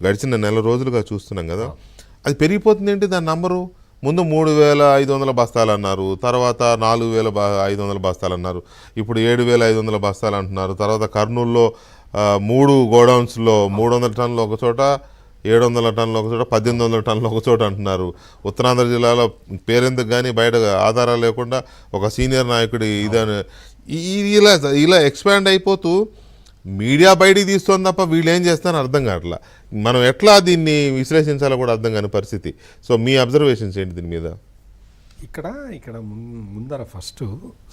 గడిచిన నెల రోజులుగా చూస్తున్నాం కదా, అది పెరిగిపోతుంది ఏంటి దాని నంబరు. ముందు 3,500 బస్తాలు అన్నారు, తర్వాత 4,500 బస్తాలు అన్నారు, ఇప్పుడు 7,500 బస్తాలు అంటున్నారు. తర్వాత కర్నూలులో 3 గోడౌన్స్లో 300 టన్నులు ఒక చోట, 700 టన్నులు ఒక చోట, 1,800 టన్నులు ఒక చోట అంటున్నారు. ఉత్తరాంధ్ర జిల్లాలో పేరెందుకు కానీ బయట ఆధారాలు లేకుండా ఒక సీనియర్ నాయకుడి ఇలా ఇలా ఎక్స్పాండ్ అయిపోతూ మీడియా బయటికి తీస్తుంది తప్ప వీళ్ళు ఏం చేస్తారని అర్థం కావట్లా. మనం ఎట్లా దీన్ని విశ్లేషించాలో కూడా అర్థం కాని పరిస్థితి. సో మీ అబ్జర్వేషన్స్ ఏంటి దీని మీద? ఇక్కడ ముందర ఫస్ట్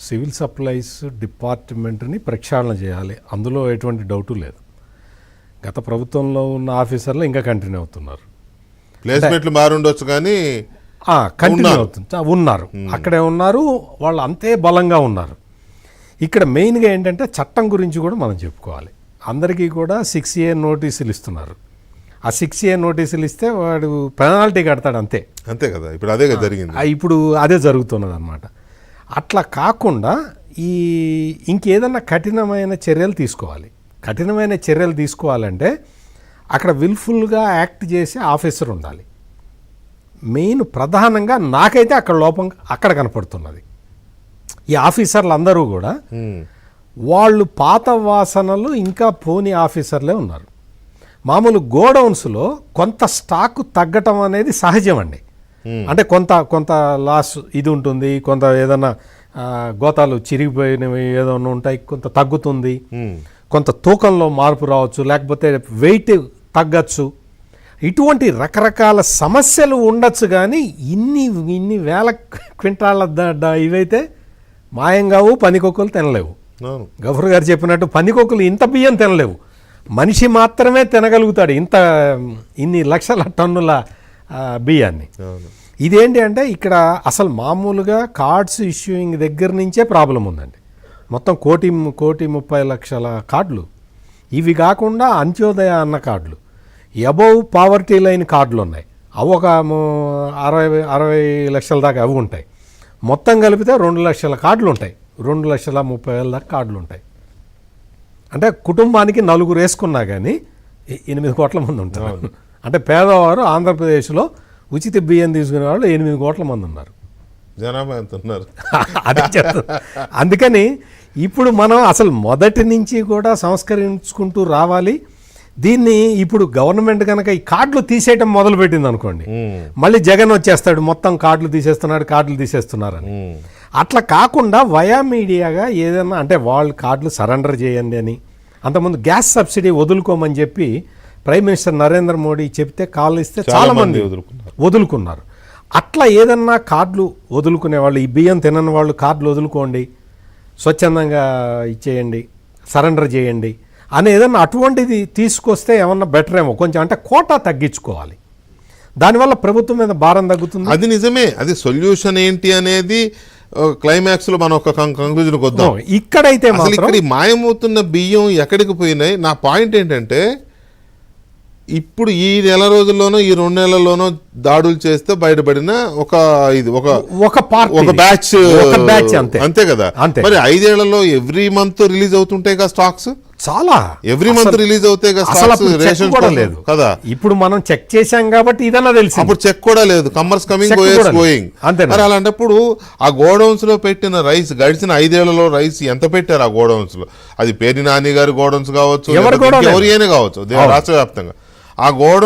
సివిల్ సప్లైస్ డిపార్ట్మెంట్ని ప్రక్షాళన చేయాలి, అందులో ఎటువంటి డౌటు లేదు. గత ప్రభుత్వంలో ఉన్న ఆఫీసర్లు ఇంకా కంటిన్యూ అవుతున్నారు. ప్లేస్మెంట్లు మారుండొచ్చు కానీ కంటిన్యూ ఉన్నారు, అక్కడే ఉన్నారు, వాళ్ళు అంతే బలంగా ఉన్నారు. ఇక్కడ మెయిన్గా ఏంటంటే చట్టం గురించి కూడా మనం చెప్పుకోవాలి. అందరికీ కూడా 6A నోటీసులు ఇస్తున్నారు. ఆ 6A నోటీసులు ఇస్తే వాడు పెనాల్టీ కడతాడు, అంతే అంతే కదా. ఇప్పుడు అదే జరిగింది, ఇప్పుడు అదే జరుగుతున్నది అనమాట. అట్లా కాకుండా ఇంకేదన్నా కఠినమైన చర్యలు తీసుకోవాలి. కఠినమైన చర్యలు తీసుకోవాలంటే అక్కడ విల్ఫుల్గా యాక్ట్ చేసే ఆఫీసర్ ఉండాలి. మెయిన్ ప్రధానంగా నాకైతే అక్కడ లోపం అక్కడ కనపడుతున్నది. ఈ ఆఫీసర్లు అందరూ కూడా వాళ్ళు పాత వాసనలు ఇంకా పోని ఆఫీసర్లే ఉన్నారు. మామూలు గోడౌన్స్లో కొంత స్టాక్ తగ్గటం అనేది సహజం అండి. అంటే కొంత లాస్ ఇది ఉంటుంది, కొంత ఏదన్నా గోతాలు చిరిగిపోయినవి ఏదైనా ఉంటాయి, కొంత తగ్గుతుంది, కొంత తూకంలో మార్పు రావచ్చు, లేకపోతే వెయిట్ తగ్గచ్చు. ఇటువంటి రకరకాల సమస్యలు ఉండొచ్చు. కానీ ఇన్ని వేల క్వింటాల ఇవైతే మాయంగావు, పనికొక్కులు తినలేవు. గఫూర్ గారు చెప్పినట్టు పనికొక్కులు ఇంత బియ్యం తినలేవు, మనిషి మాత్రమే తినగలుగుతాడు ఇన్ని లక్షల టన్నుల బియ్యాన్ని. ఇదేంటి అంటే ఇక్కడ అసలు మామూలుగా కార్డ్స్ ఇష్యూయింగ్ దగ్గర నుంచే ప్రాబ్లం ఉందండి. మొత్తం 1,30,00,000 కార్డులు, ఇవి కాకుండా అంత్యోదయ అన్న కార్డులు, అబౌవ్ పావర్టీ లైన్ కార్డులు ఉన్నాయి, అవి ఒక 60 లక్షల దాకా అవి ఉంటాయి. మొత్తం కలిపితే 2 లక్షల కార్డులు ఉంటాయి, 2,30,000 దాకా కార్డులు ఉంటాయి. అంటే కుటుంబానికి 4 వేసుకున్నా కానీ 8 కోట్ల మంది ఉంటారు. అంటే పేదవారు ఆంధ్రప్రదేశ్లో ఉచిత బియ్యం తీసుకునే వాళ్ళు 8 కోట్ల మంది ఉన్నారు. జనాభా ఎంత ఉన్నారు అదే చెప్తారు. అందుకని ఇప్పుడు మనం అసలు మొదటి నుంచి కూడా సంస్కరించుకుంటూ రావాలి. దీన్ని ఇప్పుడు గవర్నమెంట్ కనుక ఈ కార్డులు తీసేయటం మొదలుపెట్టింది అనుకోండి, మళ్ళీ జగన్ వచ్చేస్తాడు మొత్తం కార్డులు తీసేస్తున్నారని. అట్లా కాకుండా వయా మీడియాగా ఏదైనా అంటే వాళ్ళు కార్డులు సరెండర్ చేయండి అని, అంతకుముందు గ్యాస్ సబ్సిడీ వదులుకోమని చెప్పి ప్రైమ్ మినిస్టర్ నరేంద్ర మోడీ చెప్తే కాల్ ఇస్తే చాలా మంది వదులుకున్నారు. అట్లా ఏదన్నా కార్డులు వదులుకునే వాళ్ళు, ఈ బియ్యం తినని వాళ్ళు కార్డులు వదులుకోండి, స్వచ్ఛందంగా ఇచ్చేయండి, సరెండర్ చేయండి అని ఏదన్నా అటువంటిది తీసుకొస్తే ఏమన్నా బెటర్ ఏమో కొంచెం. అంటే కోటా తగ్గించుకోవాలి, దానివల్ల ప్రభుత్వం మీద భారం తగ్గుతుంది. అది నిజమే. అది సొల్యూషన్ ఏంటి అనేది క్లైమాక్స్ లో మనం ఒక కంక్లూజన్కి వద్దాం. ఇక్కడైతే ఇక్కడ మాయమవుతున్న బియ్యం ఎక్కడికి పోయినాయి. నా పాయింట్ ఏంటంటే ఇప్పుడు ఈ నెల రోజుల్లోనో ఈ 2 నెలల్లోనో దాడులు చేస్తే బయటపడిన ఒక బ్యాచ్ అంతే కదా. మరి 5 ఏళ్లలో ఎవ్రీ మంత్ రిలీజ్ అవుతుంటాయి కదా స్టాక్స్, చాలా ఎవ్రీ మంత్ రిలీజ్ అవుతాయి కదా. ఇప్పుడు మనం చెక్ చేశాం కాబట్టి ఇదన్నా తెలుసు, అప్పుడు చెక్ కూడా లేదు. Commerce coming going. మరి అలాంటప్పుడు ఆ గోడౌన్స్ లో పెట్టిన రైస్ గడిచిన 5 ఏళ్లలో రైస్ ఎంత పెట్టారు ఆ గోడౌన్స్ లో? అది పేర్ని నాని గారి గోడౌన్స్ కావచ్చు, ఎవరైనా కావచ్చు రాష్ట్ర వ్యాప్తంగా. ఆ గోడౌన్